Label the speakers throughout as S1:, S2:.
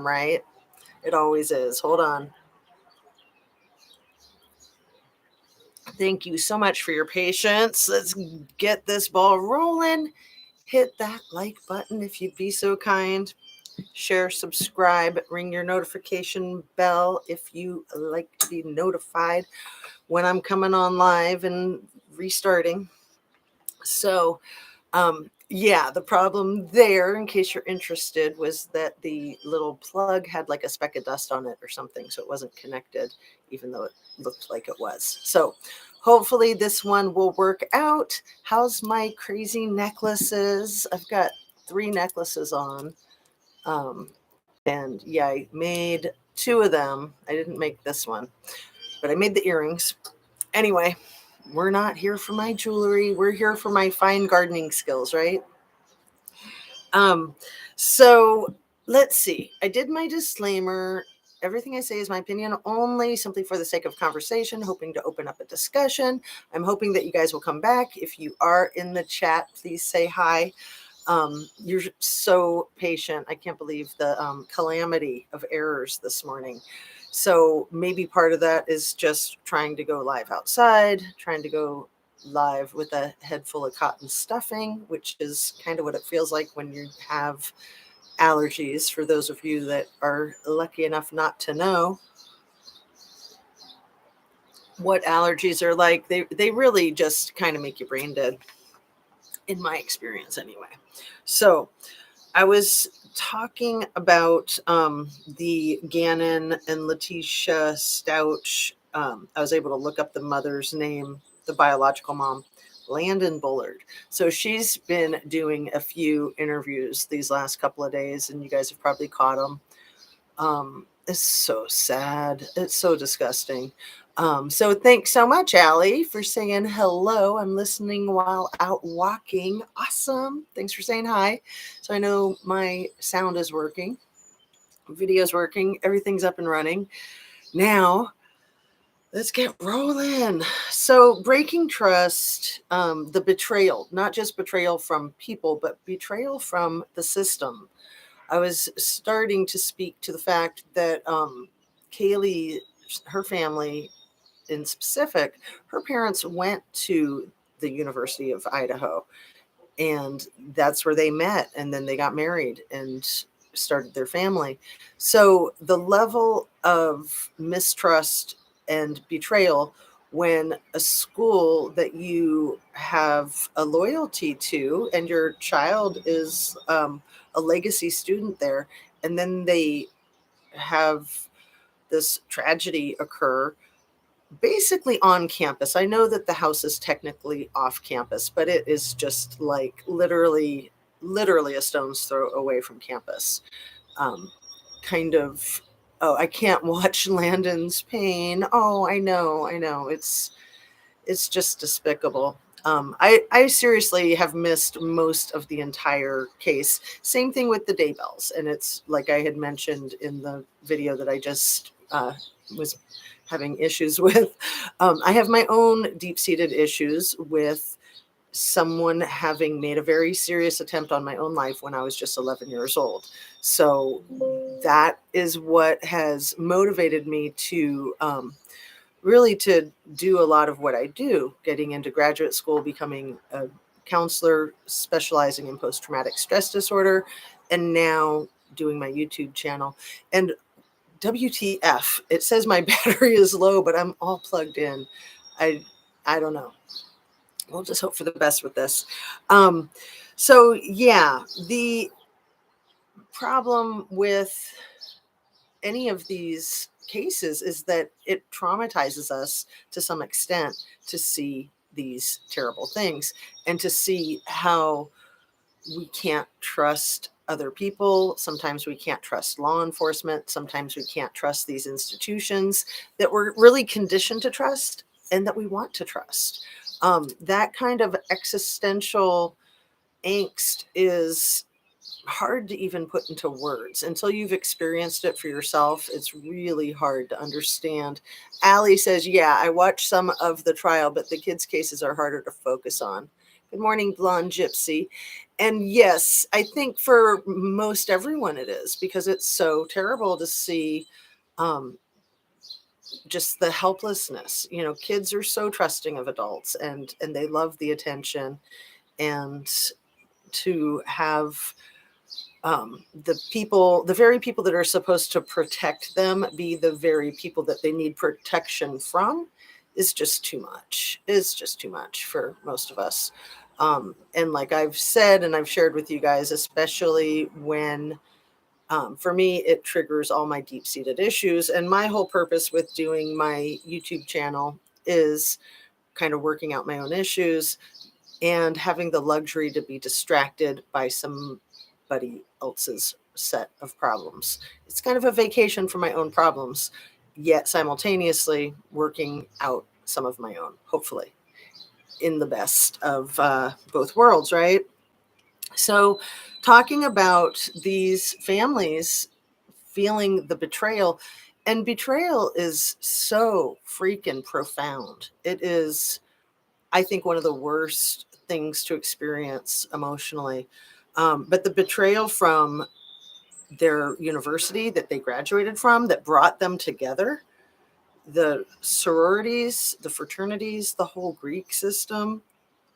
S1: right? It always is. Hold on. Thank you so much for your patience. Let's get this ball rolling. Hit that like button if you'd be so kind. Share, subscribe, ring your notification bell if you like to be notified when I'm coming on live and restarting. So, yeah, the problem there, in case you're interested, was that the little plug had like a speck of dust on it or something. So it wasn't connected, even though it looked like it was. So hopefully this one will work out. How's my crazy necklaces? I've got 3 necklaces on. And yeah, I made 2 of them. I didn't make this one, but I made the earrings. Anyway, we're not here for my jewelry. We're here for my fine gardening skills, right? So let's see. I did my disclaimer. Everything I say is my opinion only, simply for the sake of conversation, hoping to open up a discussion. I'm hoping that you guys will come back. If you are in the chat, please say hi. You're so patient. I can't believe the calamity of errors this morning. So maybe part of that is just trying to go live outside, trying to go live with a head full of cotton stuffing, which is kind of what it feels like when you have allergies, for those of you that are lucky enough not to know what allergies are like. They really just kind of make you brain dead, in my experience anyway. So I was talking about the Gannon and Letitia Stout. I was able to look up the mother's name, the biological mom, Landon Bullard. So she's been doing a few interviews these last couple of days, and you guys have probably caught them. It's so sad. It's so disgusting. So thanks so much, Allie, for saying hello. I'm listening while out walking. Awesome. Thanks for saying hi. So I know my sound is working, video's working, everything's up and running. Now, let's get rolling. So breaking trust, the betrayal, not just betrayal from people, but betrayal from the system. I was starting to speak to the fact that Kaylee, her family in specific, her parents went to the University of Idaho, and that's where they met. And then they got married and started their family. So the level of mistrust and betrayal when a school that you have a loyalty to and your child is a legacy student there, and then they have this tragedy occur basically on campus. I know that the house is technically off campus, but it is just like literally a stone's throw away from campus. Um, kind of, oh, I can't watch Landon's pain. Oh, I know. It's just despicable. I seriously have missed most of the entire case. Same thing with the Daybells. And it's like I had mentioned in the video that I just was having issues with. I have my own deep-seated issues with someone having made a very serious attempt on my own life when I was just 11 years old. So that is what has motivated me to really to do a lot of what I do, getting into graduate school, becoming a counselor specializing in post-traumatic stress disorder, and now doing my YouTube channel. And WTF, it says my battery is low, but I'm all plugged in. I don't know. We'll just hope for the best with this. So yeah, the problem with any of these cases is that it traumatizes us to some extent to see these terrible things and to see how we can't trust other people. Sometimes we can't trust law enforcement. Sometimes we can't trust these institutions that we're really conditioned to trust and that we want to trust. That kind of existential angst is hard to even put into words until you've experienced it for yourself. It's really hard to understand. Allie says, yeah, I watched some of the trial, but the kids' cases are harder to focus on. Good morning, Blonde Gypsy. And yes, I think for most everyone it is, because it's so terrible to see um, just the helplessness. You know, kids are so trusting of adults, and they love the attention, and to have the very people that are supposed to protect them be the very people that they need protection from is just too much. Is just too much for most of us. And like I've said, and I've shared with you guys, especially when for me, it triggers all my deep seated issues. And my whole purpose with doing my YouTube channel is kind of working out my own issues and having the luxury to be distracted by somebody else's set of problems. It's kind of a vacation from my own problems, yet simultaneously working out some of my own, hopefully, in the best of both worlds, right? So, talking about these families feeling the betrayal, and betrayal is so freaking profound. It is, I think, one of the worst things to experience emotionally. But the betrayal from their university that they graduated from, that brought them together, the sororities, the fraternities, the whole Greek system,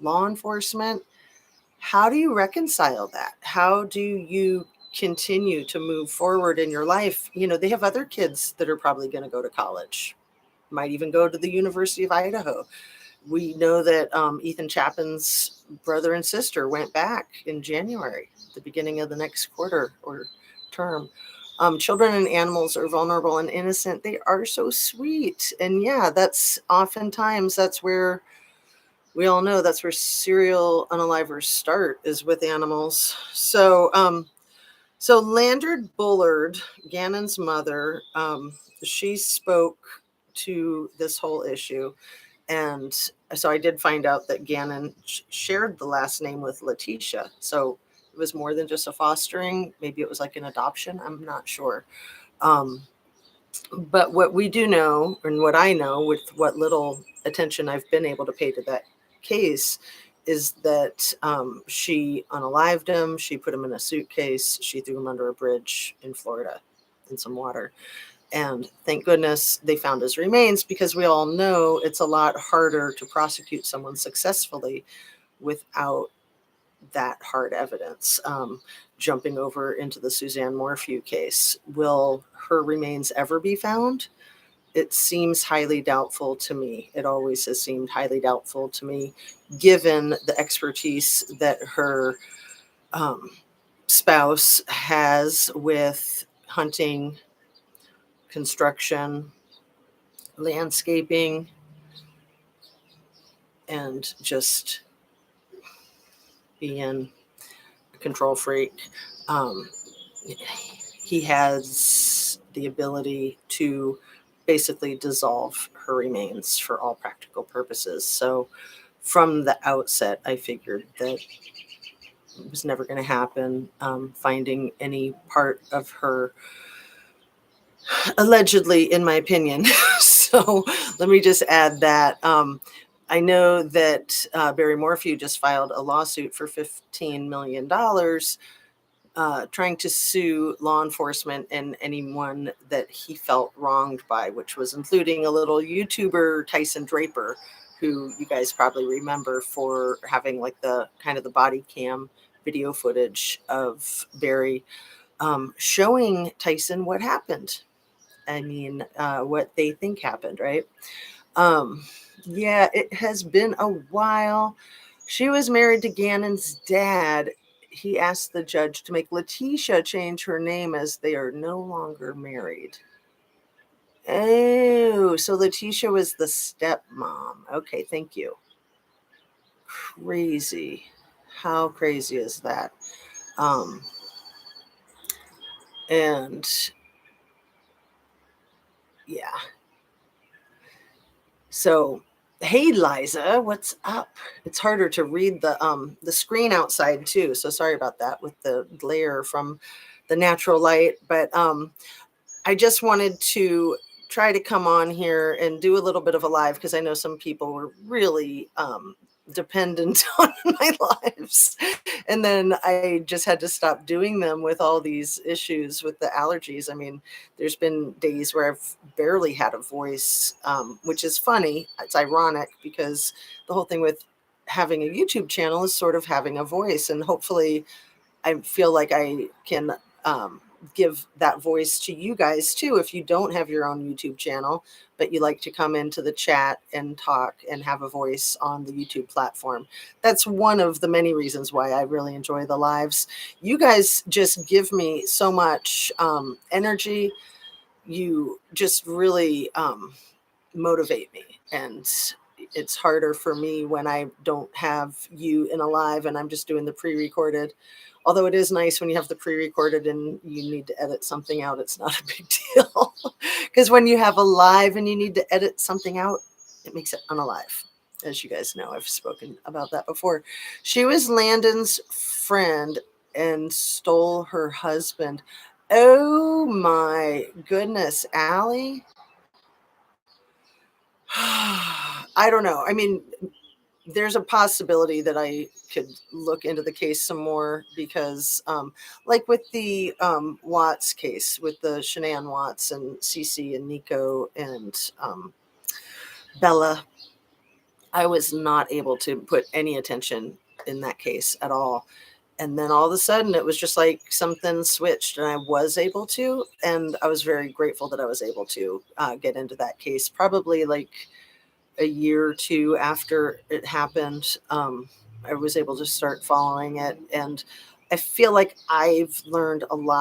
S1: law enforcement, how do you reconcile that? How do you continue to move forward in your life? You know, they have other kids that are probably going to go to college, might even go to the University of Idaho. We know that Ethan Chapman's brother and sister went back in January, the beginning of the next quarter or term. Children and animals are vulnerable and innocent. They are so sweet. And yeah, that's oftentimes that's where we all know that's where serial unalivers start, is with animals. So Landred Bullard, Gannon's mother, she spoke to this whole issue. And so I did find out that Gannon shared the last name with Letitia. So it was more than just a fostering. Maybe it was like an adoption. I'm not sure. Um, but what we do know, and what I know with what little attention I've been able to pay to that case, is that she unalived him. She put him in a suitcase. She threw him under a bridge in Florida in some water. And thank goodness they found his remains, because we all know it's a lot harder to prosecute someone successfully without that hard evidence. Jumping over into the Suzanne Morphew case, will her remains ever be found? It seems highly doubtful to me. It always has seemed highly doubtful to me, given the expertise that her um, spouse has with hunting, construction, landscaping, and just being a control freak. Um, he has the ability to basically dissolve her remains for all practical purposes. So from the outset, I figured that it was never going to happen. Finding any part of her, allegedly, in my opinion. So let me just add that. I know that Barry Morphew just filed a lawsuit for $15 million, trying to sue law enforcement and anyone that he felt wronged by, which was including a little YouTuber, Tyson Draper, who you guys probably remember for having like the kind of the body cam video footage of Barry showing Tyson what happened. I mean, what they think happened, right? Um, yeah, it has been a while. She was married to Gannon's dad. He asked the judge to make Letitia change her name as they are no longer married. Oh, so Letitia was the stepmom. Okay, thank you. Crazy. How crazy is that? Um, and yeah. So, hey Liza, what's up? It's harder to read the screen outside too. So sorry about that with the glare from the natural light, but I just wanted to try to come on here and do a little bit of a live, because I know some people were really dependent on my lives. And then I just had to stop doing them with all these issues with the allergies. I mean, there's been days where I've barely had a voice, which is funny. It's ironic because the whole thing with having a YouTube channel is sort of having a voice. And hopefully, I feel like I can give that voice to you guys too. If you don't have your own YouTube channel, but you like to come into the chat and talk and have a voice on the YouTube platform, that's one of the many reasons why I really enjoy the lives. You guys just give me so much energy. You just really motivate me. And it's harder for me when I don't have you in a live and I'm just doing the pre-recorded. Although it is nice when you have the pre-recorded and you need to edit something out, it's not a big deal. Because when you have a live and you need to edit something out, it makes it unalive. As you guys know, I've spoken about that before. She was Landon's friend and stole her husband. Oh my goodness, Allie. I don't know. I mean, there's a possibility that I could look into the case some more because, like with the Watts case, with the Shanann Watts and Cece and Nico and Bella, I was not able to put any attention in that case at all. And then all of a sudden, it was just like something switched, and I was able to. And I was very grateful that I was able to get into that case. Probably like a year or two after it happened, I was able to start following it. And I feel like I've learned a lot